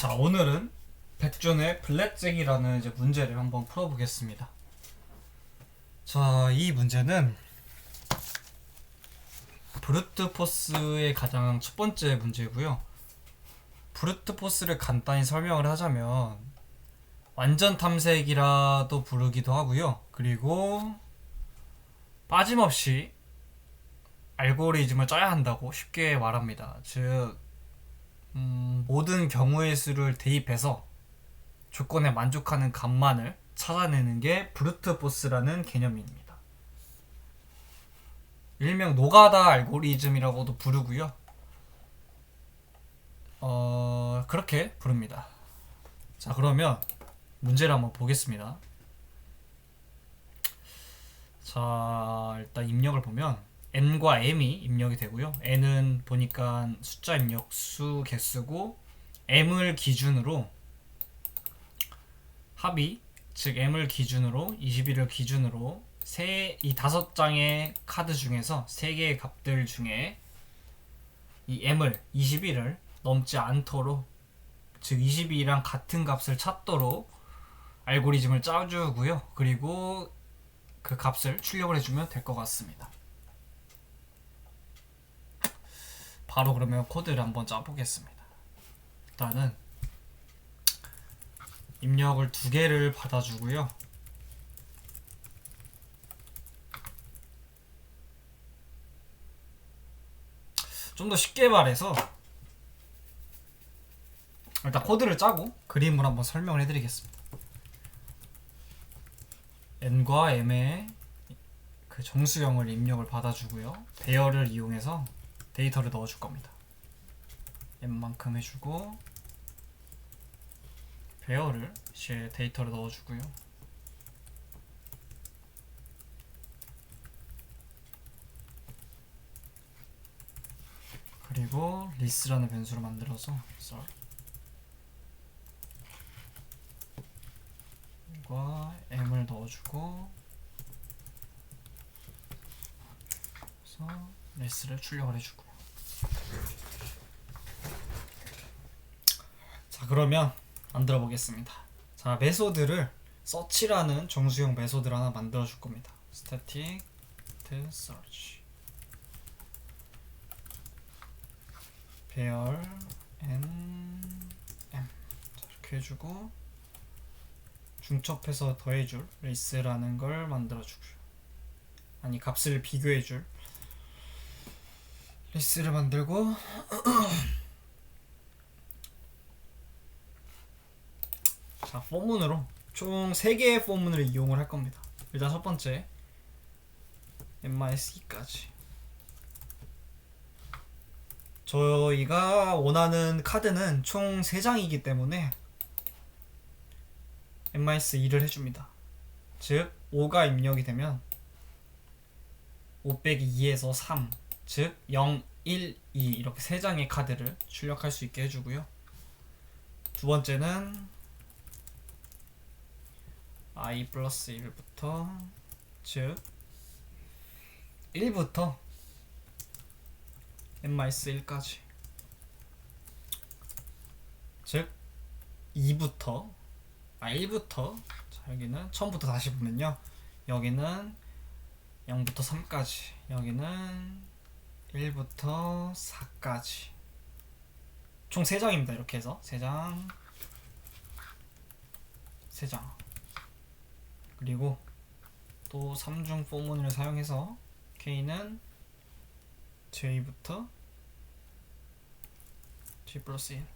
자, 오늘은 백준의 블랙잭이라는 이제 문제를 한번 풀어보겠습니다. 자, 이 문제는 브루트 포스의 가장 첫 번째 문제고요. 브루트 포스를 간단히 설명을 하자면 완전 탐색이라도 부르기도 하고요. 그리고 빠짐없이 알고리즘을 짜야 한다고 쉽게 말합니다. 즉 모든 경우의 수를 대입해서 조건에 만족하는 값만을 찾아내는 게 브루트 포스라는 개념입니다. 일명 노가다 알고리즘이라고도 부르고요. 그렇게 부릅니다. 자, 그러면 문제를 한번 보겠습니다. 자, 일단 입력을 보면 n과 m이 입력이 되고요. n은 보니까 숫자 입력 수 개수고 m을 기준으로 합의, 즉 m을 기준으로 21을 기준으로 이 5장의 카드 중에서 3개의 값들 중에 이 m을 21을 넘지 않도록, 즉 22랑 같은 값을 찾도록 알고리즘을 짜주고요. 그리고 그 값을 출력을 해주면 될 것 같습니다. 바로 그러면 코드를 한번 짜보겠습니다. 일단은 입력을 2개를 받아주고요. 좀 더 쉽게 말해서 일단 코드를 짜고 그림을 한번 설명을 해드리겠습니다. n과 m의 그 정수형을 입력을 받아주고요. 배열을 이용해서 데이터를 넣어줄 겁니다. n만큼 해주고 배열을 이제 데이터를 넣어주고요. 그리고 list라는 변수를 만들어서 과 m을 넣어주고 그래서 list를 출력을 해주고요. 자, 그러면 만들어 보겠습니다. 자, 메소드를 search라는 정수형 메소드를 하나 만들어 줄 겁니다. static search 배열 n m 이렇게 해주고 중첩해서 더해줄 race라는 걸 만들어주고요. 아니, 값을 비교해줄 race를 만들고 자, 포문으로 총 3개의 포문을 이용을 할 겁니다. 일단 첫 번째 n-2까지 저희가 원하는 카드는 총 3장이기 때문에 n-2를 해줍니다. 즉 5가 입력이 되면 5 빼기 2에서 3, 즉 0, 1, 2 이렇게 3장의 카드를 출력할 수 있게 해주고요. 두 번째는 i 플러스 1부터, 즉 1부터 n-1까지, 즉 2부터 1부터, 자, 여기는 처음부터 다시 보면요, 여기는 0부터 3까지, 여기는 1부터 4까지 총 3장입니다. 이렇게 해서 3장 그리고 또 3중 포문을 사용해서 K는 J부터 J 플러스 1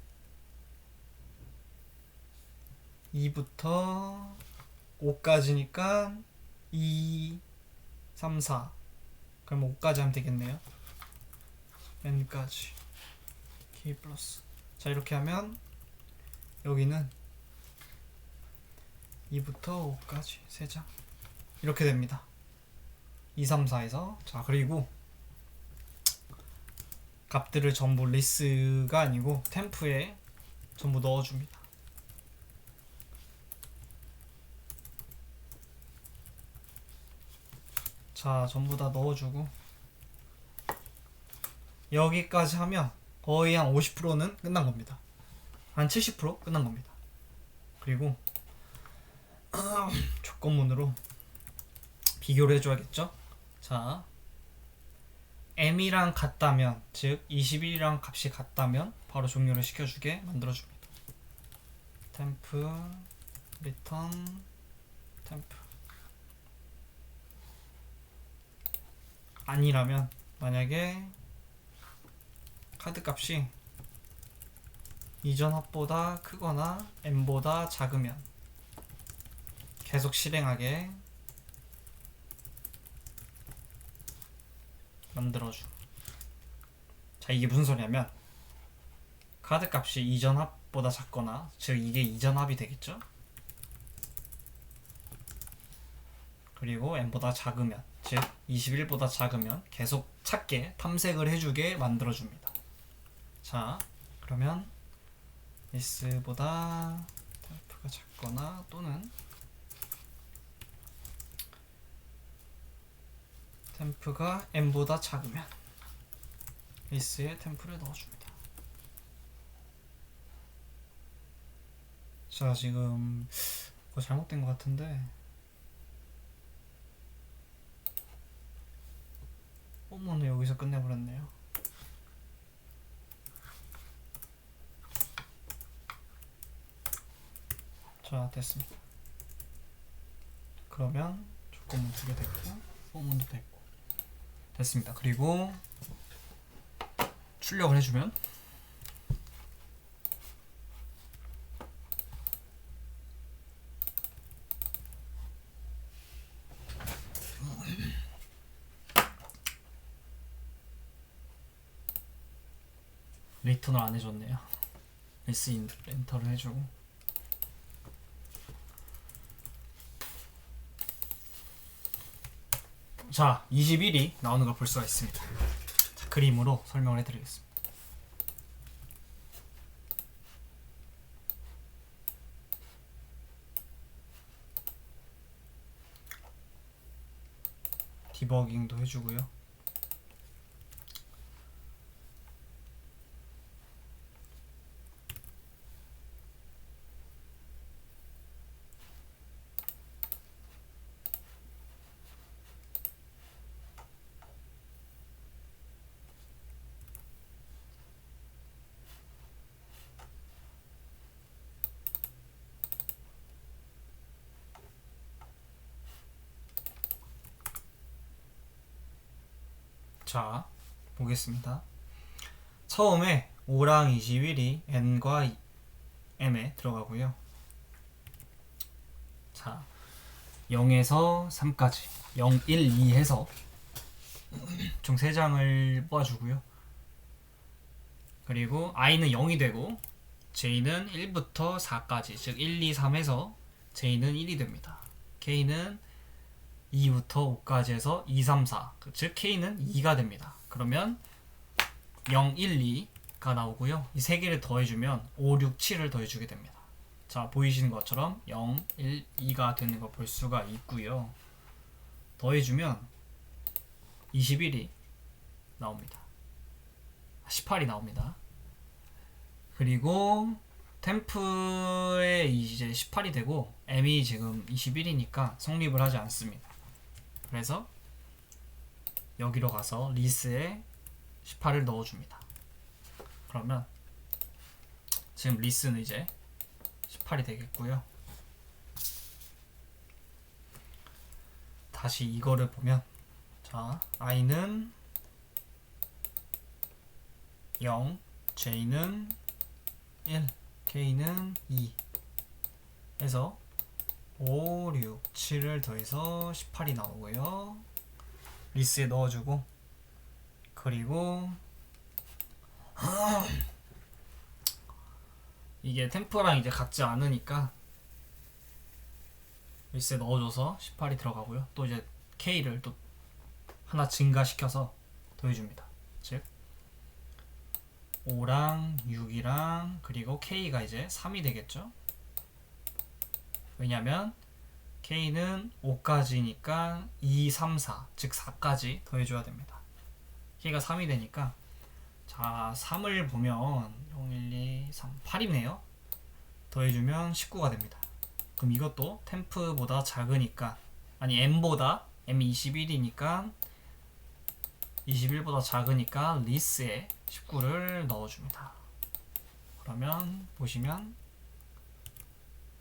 2부터 5까지니까 2, 3, 4 그럼 5까지 하면 되겠네요. n까지 K 플러스, 자, 이렇게 하면 여기는 2부터 5까지 3장 이렇게 됩니다. 2, 3, 4에서 자, 그리고 값들을 전부 리스가 아니고 템프에 전부 넣어줍니다. 자, 전부 다 넣어주고 여기까지 하면 거의 한 50%는 끝난 겁니다. 한 70% 끝난 겁니다. 그리고 조건문으로 비교를 해줘야겠죠. 자, m이랑 같다면, 즉 21이랑 값이 같다면 바로 종료를 시켜주게 만들어줍니다. 템프 리턴 템프. 아니라면, 만약에 카드 값이 이전 합보다 크거나 m보다 작으면 계속 실행하게 만들어줌. 자, 이게 무슨 소리냐면 카드 값이 이전 합보다 작거나, 즉 이게 이전 합이 되겠죠. 그리고 m보다 작으면, 즉 21보다 작으면 계속 찾게 탐색을 해주게 만들어줍니다. 자, 그러면 s보다 템프가 작거나 또는 템프가 m보다 작으면 s에 템프를 넣어줍니다. 자, 지금 그거 잘못된 것 같은데 어머나, 여기서 끝내버렸네요. 자, 됐습니다. 그러면 조건문 2개 됐고 포문도 됐고 됐습니다. 그리고 출력을 해주면 리턴을 안 해줬네요. s 엔터를 해주고, 자, 21이 나오는 걸 볼 수가 있습니다. 자, 그림으로 설명을 해드리겠습니다. 디버깅도 해주고요. 자, 보겠습니다. 처음에 5랑 21이 n과 m에 들어가고요. 자, 0에서 3까지 0, 1, 2 해서 총 3장을 뽑아주고요. 그리고 i는 0이 되고 j는 1부터 4까지, 즉 1, 2, 3 해서 j는 1이 됩니다. k는 2부터 5까지 해서 2, 3, 4, 즉 k는 2가 됩니다. 그러면 0, 1, 2가 나오고요. 이 3개를 더해주면 5, 6, 7을 더해주게 됩니다. 자, 보이시는 것처럼 0, 1, 2가 되는 걸 볼 수가 있고요. 더해주면 21이 나옵니다. 18이 나옵니다. 그리고 템프에 이제 18이 되고 m이 지금 21이니까 성립을 하지 않습니다. 그래서 여기로 가서 리스에 18을 넣어줍니다. 그러면 지금 리스는 이제 18이 되겠고요. 다시 이거를 보면, 자, i는 0, j는 1, k는 2 해서 5, 6, 7을 더해서 18이 나오고요. 리스에 넣어주고, 그리고 이게 템프랑 이제 같지 않으니까 리스에 넣어줘서 18이 들어가고요. 또 이제 k를 또 하나 증가시켜서 더해줍니다. 즉 5랑 6이랑 그리고 k가 이제 3이 되겠죠. 왜냐면 k는 5까지니까 2, 3, 4, 즉 4까지 더해줘야 됩니다. k가 3이 되니까, 자, 3을 보면 0, 1, 2, 3, 8이네요. 더해주면 19가 됩니다. 그럼 이것도 템프보다 작으니까, 아니 m보다 m이 21이니까 21보다 작으니까 리스에 19를 넣어줍니다. 그러면 보시면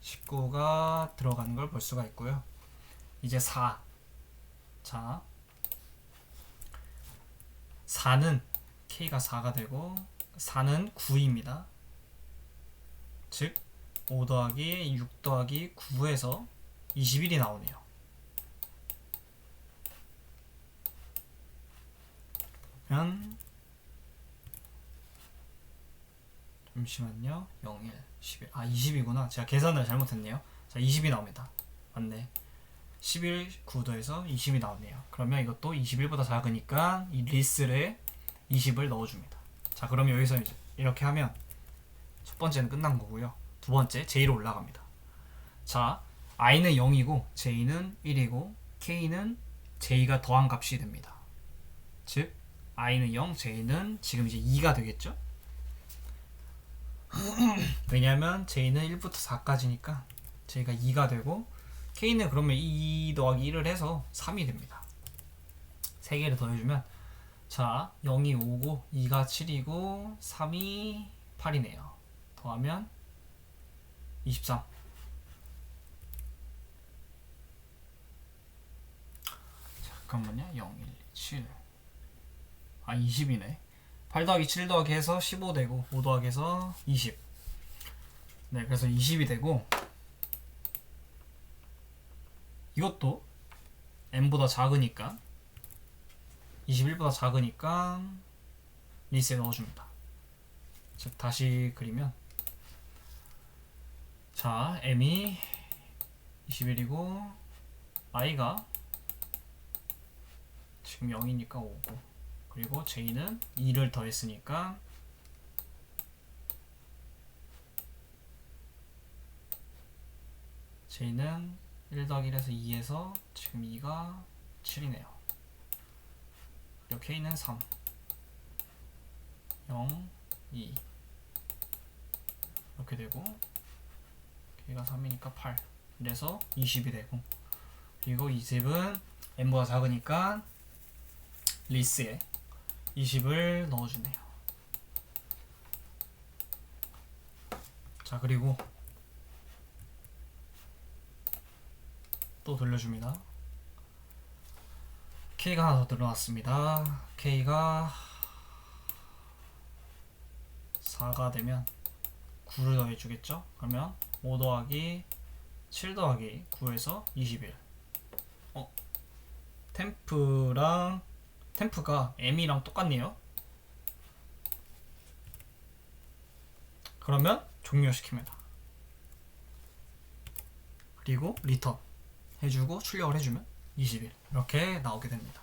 19가 들어가는 걸 볼 수가 있고요. 이제 4. 자, 4는 k가 4가 되고 4는 9입니다. 즉 5 더하기 6 더하기 9에서 21이 나오네요. 그러면 잠시만요. 0, 1, 11. 아, 20이구나. 제가 계산을 잘못했네요. 자, 20이 나옵니다. 맞네. 11, 9 더해서 20이 나오네요. 그러면 이것도 21보다 작으니까 이 리스에 20을 넣어줍니다. 자, 그러면 여기서 이제 이렇게 하면 첫 번째는 끝난 거고요. 두 번째, J로 올라갑니다. 자, I는 0이고 J는 1이고 K는 J가 더한 값이 됩니다. 즉, I는 0, J는 지금 이제 2가 되겠죠? 왜냐하면 J는 1부터 4까지니까 J가 2가 되고 K는 그러면 2 더하기 1을 해서 3이 됩니다. 3개를 더해주면 자, 0이 5고 2가 7이고 3이 8이네요. 더하면 23. 잠깐만요. 0, 1, 7. 아, 20이네. 8 더하기 7 더하기 해서 15 되고 5 더하기 해서 20. 네, 그래서 20이 되고 이것도 m보다 작으니까 21보다 작으니까 리스에 넣어줍니다. 즉 다시 그리면 자, m이 21이고 i가 지금 0이니까 5고 그리고 j는 2를 더했으니까 j는 1 더하기 1에서 2에서 지금 2가 7이네요. 그리고 k는 3 0, 2 이렇게 되고 k가 3이니까 8 이래서 20이 되고 그리고 이 집은 m보다 작으니까 리스에 20을 넣어주네요. 자, 그리고 또 돌려줍니다. K가 하나 더 늘어났습니다. K가 4가 되면 9를 더해주겠죠? 그러면 5 더하기 7 더하기 9에서 21. 템프가 M이랑 똑같네요. 그러면 종료시킵니다. 그리고 리턴 해주고 출력을 해주면 21 이렇게 나오게 됩니다.